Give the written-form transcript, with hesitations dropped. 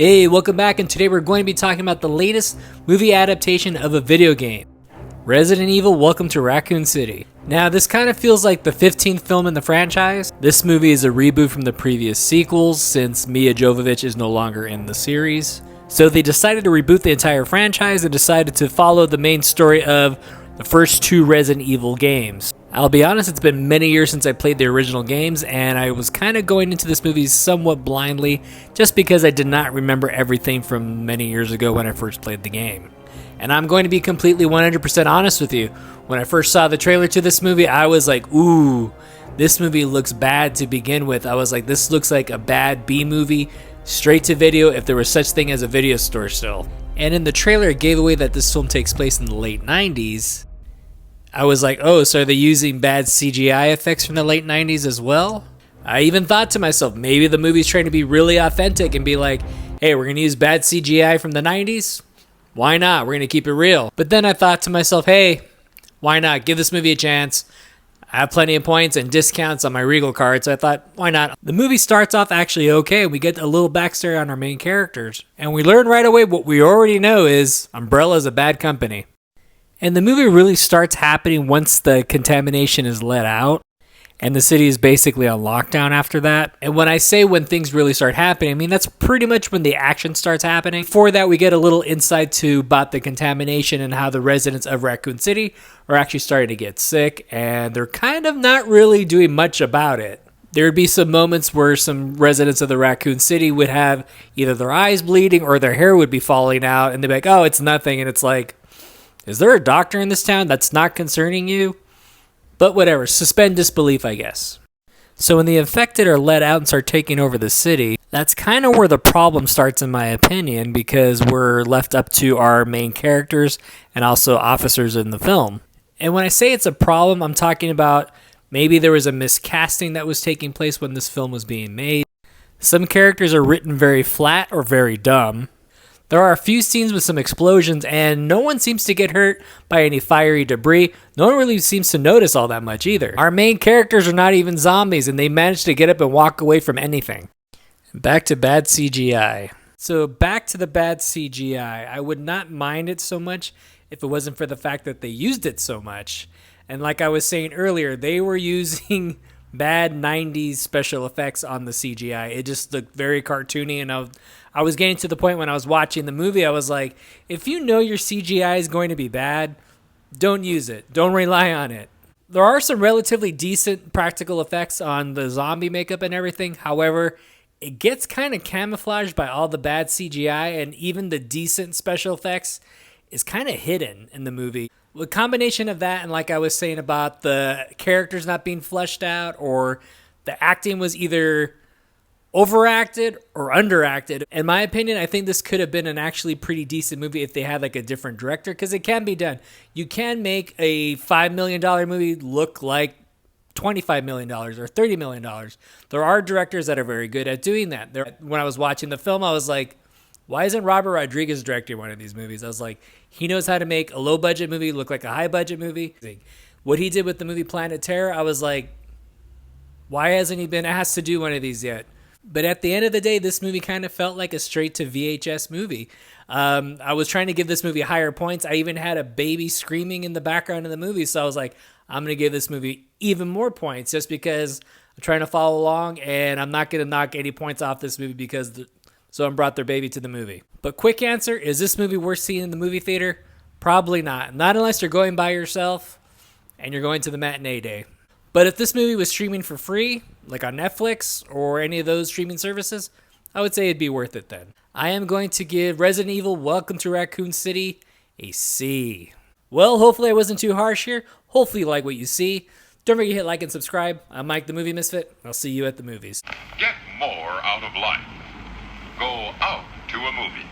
Hey, welcome back, and today we're going to be talking about the latest movie adaptation of a video game, Resident Evil Welcome to Raccoon City. Now, this kind of feels like the 15th film in the franchise. This movie is a reboot from the previous sequels since Mia Jovovich is no longer in the series. So they decided to reboot the entire franchise and decided to follow the main story of the first two Resident Evil games. I'll be honest, it's been many years since I played the original games, and I was kind of going into this movie somewhat blindly just because I did not remember everything from many years ago when I first played the game. And I'm going to be completely 100% honest with you. When I first saw the trailer to this movie, I was like, ooh, this movie looks bad to begin with. I was like, this looks like a bad B movie, straight to video if there was such thing as a video store still. And in the trailer, it gave away that this film takes place in the late 90s. I was like, oh, so are they using bad CGI effects from the late 90s as well? I even thought to myself, maybe the movie's trying to be really authentic and be like, hey, we're going to use bad CGI from the 90s? Why not? We're going to keep it real. But then I thought to myself, hey, why not? Give this movie a chance. I have plenty of points and discounts on my Regal card, so I thought, why not? The movie starts off actually okay. We get a little backstory on our main characters. And we learn right away what we already know is Umbrella's a bad company. And the movie really starts happening once the contamination is let out, and the city is basically on lockdown after that. And when I say when things really start happening, I mean that's pretty much when the action starts happening. Before that, we get a little insight to about the contamination and how the residents of Raccoon City are actually starting to get sick, and they're kind of not really doing much about it. There would be some moments where some residents of the Raccoon City would have either their eyes bleeding or their hair would be falling out, and they'd be like, oh, it's nothing, and it's like, is there a doctor in this town that's not concerning you? But whatever, suspend disbelief, I guess. So when the infected are let out and start taking over the city, that's kind of where the problem starts in my opinion, because we're left up to our main characters and also officers in the film. And when I say it's a problem, I'm talking about maybe there was a miscasting that was taking place when this film was being made. Some characters are written very flat or very dumb. There are a few scenes with some explosions, and no one seems to get hurt by any fiery debris. No one really seems to notice all that much either. Our main characters are not even zombies, and they manage to get up and walk away from anything. Back to bad CGI. So back to the bad CGI. I would not mind it so much if it wasn't for the fact that they used it so much. And like I was saying earlier, they were using bad 90s special effects on the CGI. It just looked very cartoony, and I was getting to the point when I was watching the movie, I was like, if you know your CGI is going to be bad, don't use it. Don't rely on it. There are some relatively decent practical effects on the zombie makeup and everything. However, it gets kind of camouflaged by all the bad CGI, and even the decent special effects is kind of hidden in the movie. The combination of that and like I was saying about the characters not being fleshed out, or the acting was either overacted or underacted. In my opinion, I think this could have been an actually pretty decent movie if they had like a different director, because it can be done. You can make a $5 million movie look like $25 million or $30 million. There are directors that are very good at doing that. When I was watching the film, I was like, why isn't Robert Rodriguez directing one of these movies? I was like, he knows how to make a low-budget movie look like a high-budget movie. What he did with the movie Planet Terror, I was like, why hasn't he been asked to do one of these yet? But at the end of the day, this movie kind of felt like a straight-to-VHS movie. I was trying to give this movie higher points. I even had a baby screaming in the background of the movie, so I was like, I'm going to give this movie even more points just because I'm trying to follow along, and I'm not going to knock any points off this movie because someone brought their baby to the movie. But quick answer, is this movie worth seeing in the movie theater? Probably not. Not unless you're going by yourself and you're going to the matinee day. But if this movie was streaming for free, like on Netflix or any of those streaming services, I would say it'd be worth it then. I am going to give Resident Evil Welcome to Raccoon City a C. Well, hopefully I wasn't too harsh here. Hopefully you like what you see. Don't forget to hit like and subscribe. I'm Mike the Movie Misfit. I'll see you at the movies. Get more out of life. Go out to a movie.